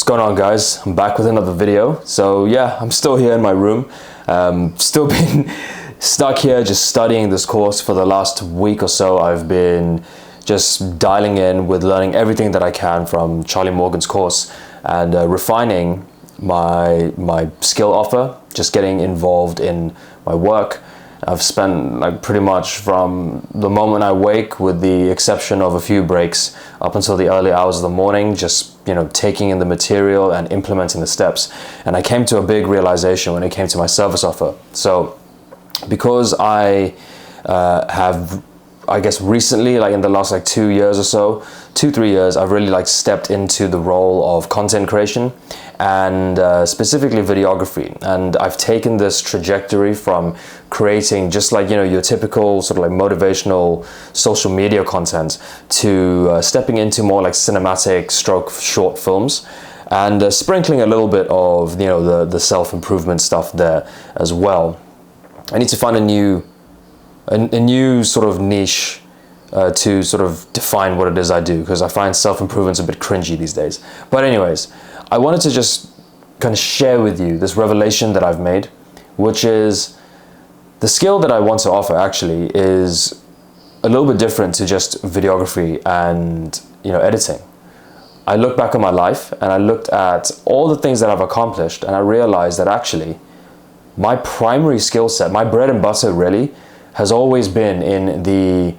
going on, guys? I'm back with another video. So yeah, I'm still here in my room, still been stuck here just studying this course for the last week or so. I've been just dialing in with learning everything that I can from Charlie Morgan's course and refining my skill offer, just getting involved in my work. I've spent like pretty much from the moment I wake, with the exception of a few breaks, up until the early hours of the morning, just taking in the material and implementing the steps. And I came to a big realization when it came to my service offer. So because I have, I guess recently, like in the last 2 years or so, 2-3 years, I've really stepped into the role of content creation and specifically videography. And I've taken this trajectory from creating just your typical sort of motivational social media content to stepping into more cinematic stroke short films and sprinkling a little bit of the self-improvement stuff there as well. I need to find a new sort of niche to sort of define what it is I do, because I find self-improvement's a bit cringy these days. But anyways, I wanted to just kind of share with you this revelation that I've made, which is the skill that I want to offer actually is a little bit different to just videography and editing. I look back on my life and I looked at all the things that I've accomplished, and I realized that actually my primary skill set, my bread and butter really, has always been in the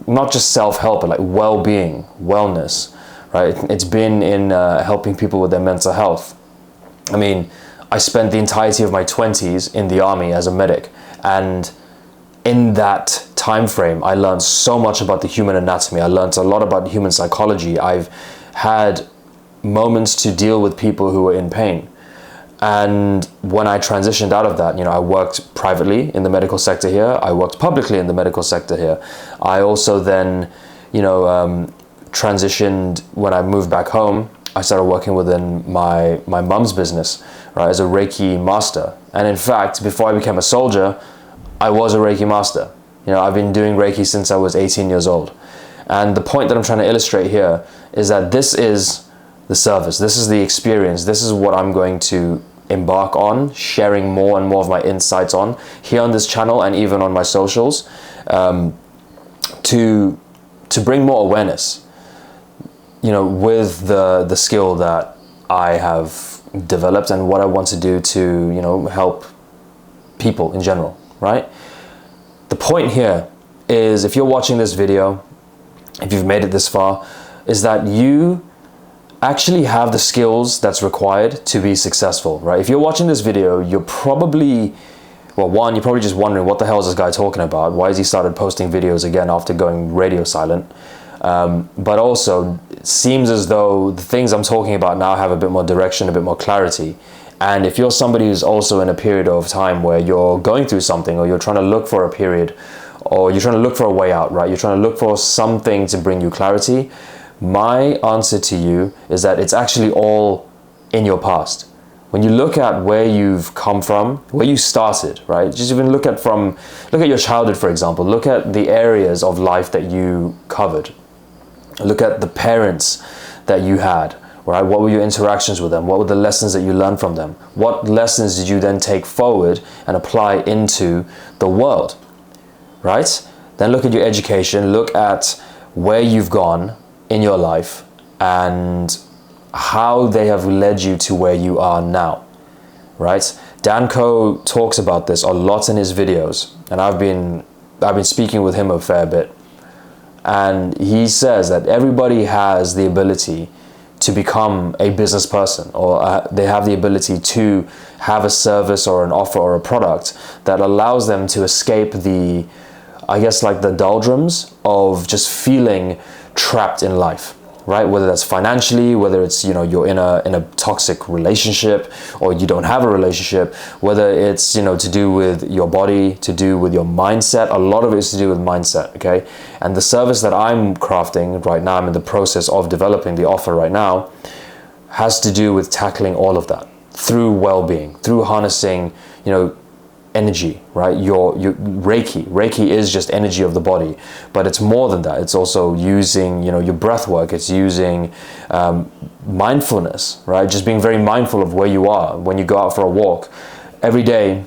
not just self-help, but well-being, wellness, right? It's been in helping people with their mental health. I mean, I spent the entirety of my 20s in the army as a medic, and in that time frame, I learned so much about the human anatomy. I learned a lot about human psychology. I've had moments to deal with people who were in pain. And when I transitioned out of that, I worked privately in the medical sector here. I worked publicly in the medical sector here. I also then, transitioned when I moved back home. I started working within my mum's business, right, as a Reiki master. And in fact, before I became a soldier, I was a Reiki master. I've been doing Reiki since I was 18 years old. And the point that I'm trying to illustrate here is that this is the service, this is the experience, this is what I'm going to embark on, sharing more and more of my insights on here on this channel and even on my socials, to bring more awareness, with the skill that I have developed and what I want to do to, help people in general, right? The point here is, if you're watching this video, if you've made it this far, is that you actually have the skills that's required to be successful, right? If you're watching this video, you're probably, well, one, you're probably just wondering, what the hell is this guy talking about? Why has he started posting videos again after going radio silent? But also, it seems as though the things I'm talking about now have a bit more direction, a bit more clarity. And if you're somebody who's also in a period of time where you're going through something, or you're trying to look for a period, or you're trying to look for a way out, right? You're trying to look for something to bring you clarity. My answer to you is that it's actually all in your past. When you look at where you've come from, where you started, right? Just even look at your childhood, for example. Look at the areas of life that you covered. Look at the parents that you had, right? What were your interactions with them? What were the lessons that you learned from them? What lessons did you then take forward and apply into the world, right? Then look at your education. Look at where you've gone in your life and how they have led you to where you are now, right? Danko talks about this a lot in his videos, and I've been speaking with him a fair bit, and he says that everybody has the ability to become a business person, or they have the ability to have a service or an offer or a product that allows them to escape the, I guess, the doldrums of just feeling trapped in life, right? Whether that's financially, whether it's you're in a toxic relationship, or you don't have a relationship, whether it's to do with your body, to do with your mindset. A lot of it is to do with mindset, okay? And the service that I'm crafting right now, I'm in the process of developing the offer right now, has to do with tackling all of that through well-being, through harnessing energy, right? Your Reiki is just energy of the body, but it's more than that. It's also using, your breath work. It's using mindfulness, right? Just being very mindful of where you are when you go out for a walk. Every day,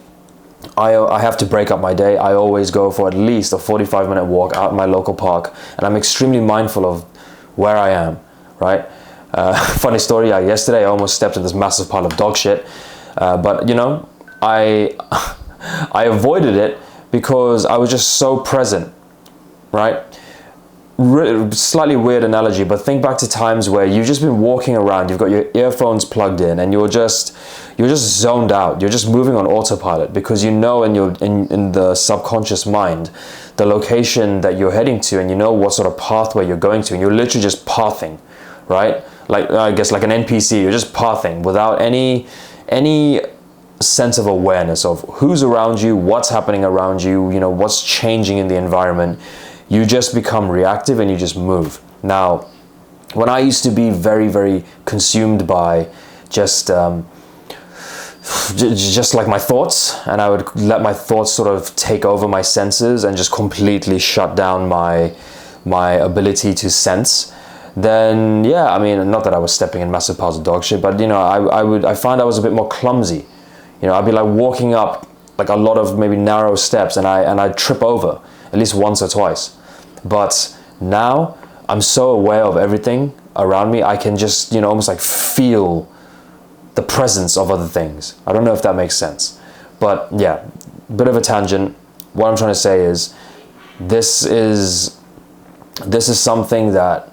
I have to break up my day. I always go for at least a 45-minute walk out in my local park, and I'm extremely mindful of where I am, right? Funny story, yesterday I almost stepped in this massive pile of dog shit, but I avoided it because I was just so present, right? Slightly weird analogy, but think back to times where you've just been walking around, you've got your earphones plugged in, and you're just zoned out. You're just moving on autopilot because in the subconscious mind the location that you're heading to, and you know what sort of pathway you're going to, and you're literally just pathing, right? Like, I guess like an NPC, you're just pathing without any sense of awareness of who's around you, what's happening around you, what's changing in the environment. You just become reactive and you just move. Now, when I used to be very, very consumed by just like my thoughts, and I would let my thoughts sort of take over my senses and just completely shut down my ability to sense, then yeah, I mean, not that I was stepping in massive piles of dog shit, but I find I was a bit more clumsy. I'd be like walking up like a lot of maybe narrow steps, and I'd trip over at least once or twice. But now I'm so aware of everything around me, I can just, almost like feel the presence of other things. I don't know if that makes sense. But yeah, bit of a tangent. What I'm trying to say is this is something that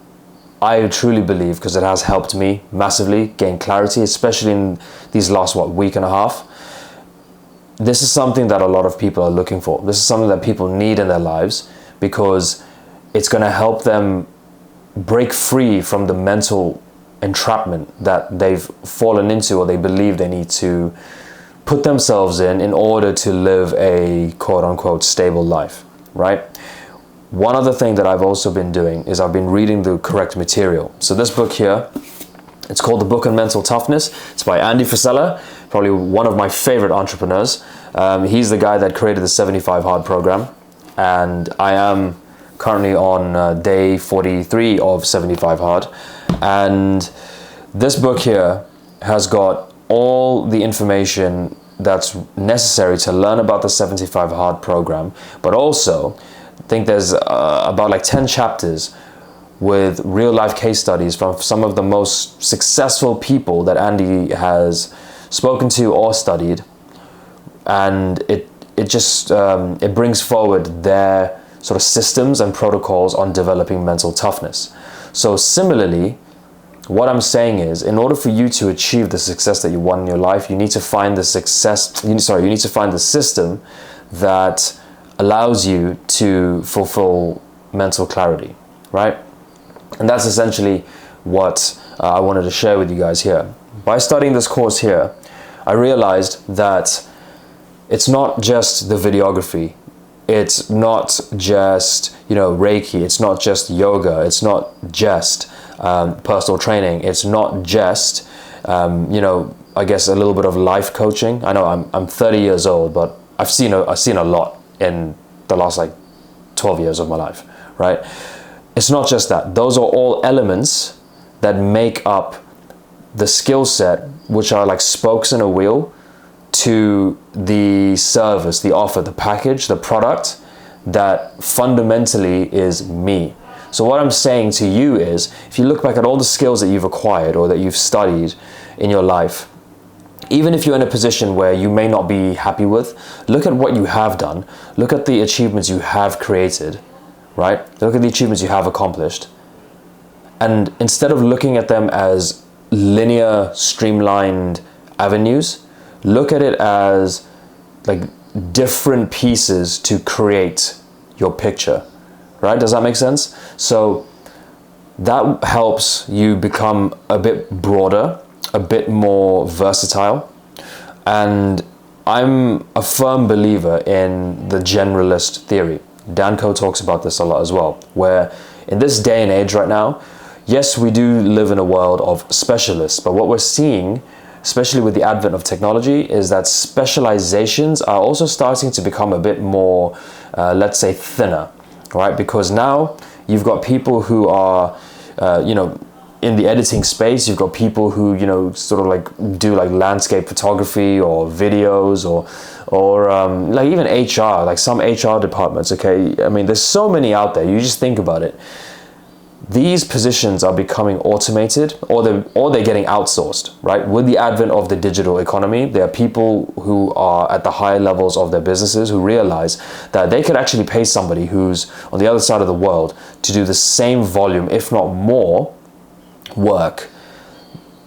I truly believe, because it has helped me massively gain clarity, especially in these last, week and a half. This is something that a lot of people are looking for. This is something that people need in their lives, because it's going to help them break free from the mental entrapment that they've fallen into, or they believe they need to put themselves in order to live a quote-unquote stable life, right? One other thing that I've also been doing is I've been reading the correct material. So this book here, it's called The Book on Mental Toughness. It's by Andy Frisella, probably one of my favorite entrepreneurs. He's the guy that created the 75 Hard program, and I am currently on day 43 of 75 Hard. And this book here has got all the information that's necessary to learn about the 75 Hard program, but also I think there's about like 10 chapters with real life case studies from some of the most successful people that Andy has spoken to or studied, and it brings forward their sort of systems and protocols on developing mental toughness. So similarly, what I'm saying is, in order for you to achieve the success that you want in your life, you need to find the system that allows you to fulfill mental clarity, right? And that's essentially what I wanted to share with you guys here. By studying this course here, I realized that it's not just the videography, it's not just, Reiki, it's not just yoga, it's not just personal training, it's not just, I guess a little bit of life coaching. I know I'm 30 years old, but I've seen a lot in the last 12 years of my life, right? It's not just that. Those are all elements that make up the skill set, which are like spokes in a wheel to the service, the offer, the package, the product that fundamentally is me. So what I'm saying to you is, if you look back at all the skills that you've acquired or that you've studied in your life, even if you're in a position where you may not be happy with, look at what you have done. Look at the achievements you have created, right? Look at the achievements you have accomplished. And instead of looking at them as linear, streamlined avenues, look at it as like different pieces to create your picture, right? Does that make sense? So that helps you become a bit broader, a bit more versatile. And I'm a firm believer in the generalist theory. Danko talks about this a lot as well, where in this day and age right now, yes, we do live in a world of specialists, but what we're seeing especially with the advent of technology, is that specializations are also starting to become a bit more, let's say, thinner, right? Because now you've got people who are, in the editing space. You've got people who, sort of like do like landscape photography or videos or like even HR, like some HR departments, okay? I mean, there's so many out there. You just think about it. These positions are becoming automated, or they're getting outsourced, right? With the advent of the digital economy, there are people who are at the higher levels of their businesses who realize that they could actually pay somebody who's on the other side of the world to do the same volume, if not more, work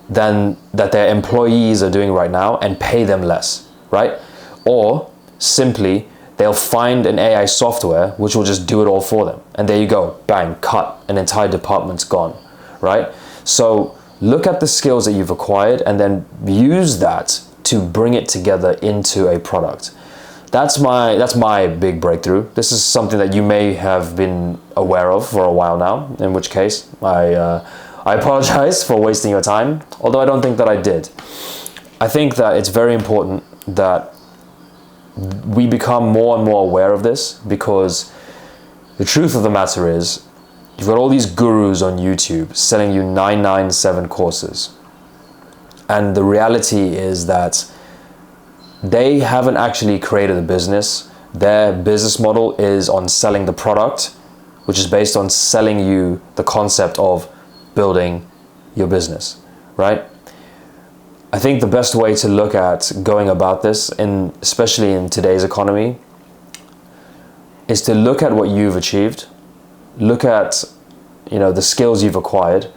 than that their employees are doing right now, and pay them less, right? Or simply they'll find an AI software which will just do it all for them. And there you go, bang, cut, an entire department's gone, right? So look at the skills that you've acquired and then use that to bring it together into a product. That's my big breakthrough. This is something that you may have been aware of for a while now, in which case I apologize for wasting your time, although I don't think that I did. I think that it's very important that we become more and more aware of this, because the truth of the matter is you've got all these gurus on YouTube selling you 997 courses. And the reality is that they haven't actually created a business. Their business model is on selling the product, which is based on selling you the concept of building your business, right? I think the best way to look at going about this, especially in today's economy, is to look at what you've achieved, look at the skills you've acquired,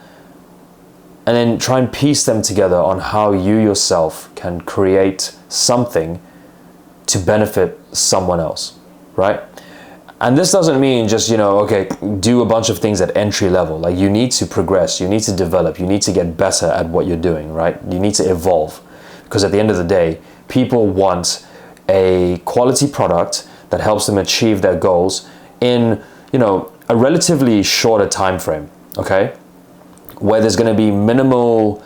and then try and piece them together on how you yourself can create something to benefit someone else, right? And this doesn't mean just, okay, do a bunch of things at entry level. Like, you need to progress, you need to develop, you need to get better at what you're doing, right? You need to evolve, because at the end of the day, people want a quality product that helps them achieve their goals in, a relatively shorter time frame, okay? Where there's going to be minimal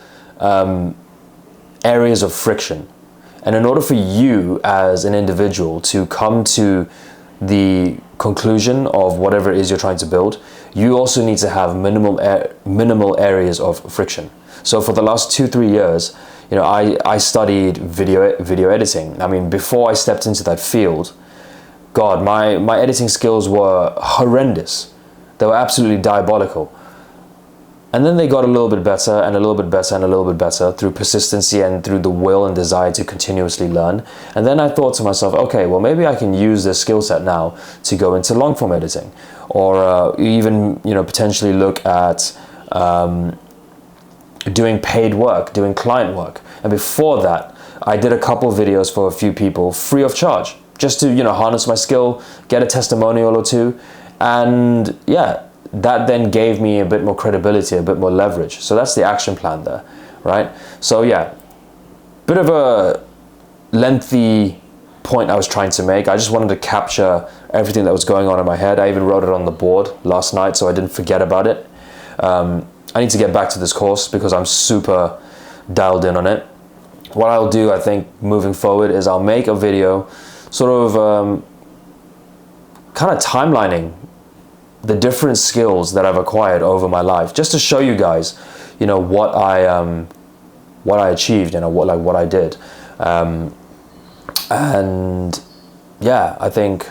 areas of friction. And in order for you as an individual to come to the conclusion of whatever it is you're trying to build, you also need to have minimal areas of friction. So for the last 2-3 years, I studied video editing. I mean, before I stepped into that field, God, my editing skills were horrendous. They were absolutely diabolical. And then they got a little bit better and a little bit better and a little bit better through persistency and through the will and desire to continuously learn. And then I thought to myself, okay, well, maybe I can use this skill set now to go into long form editing, or even, potentially look at doing paid work, doing client work. And before that, I did a couple videos for a few people free of charge, just to, harness my skill, get a testimonial or two. And yeah, that then gave me a bit more credibility, a bit more leverage. So that's the action plan there, right? So yeah, bit of a lengthy point I was trying to make. I just wanted to capture everything that was going on in my head. I even wrote it on the board last night so I didn't forget about it. I need to get back to this course because I'm super dialed in on it. What I'll do, I think, moving forward is I'll make a video sort of kind of timelining the different skills that I've acquired over my life, just to show you guys, what I achieved, what I did, and yeah, I think,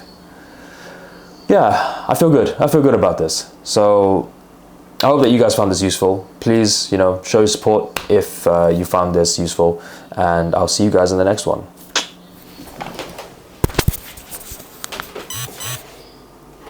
I feel good. I feel good about this. So I hope that you guys found this useful. Please, show your support if you found this useful, and I'll see you guys in the next one.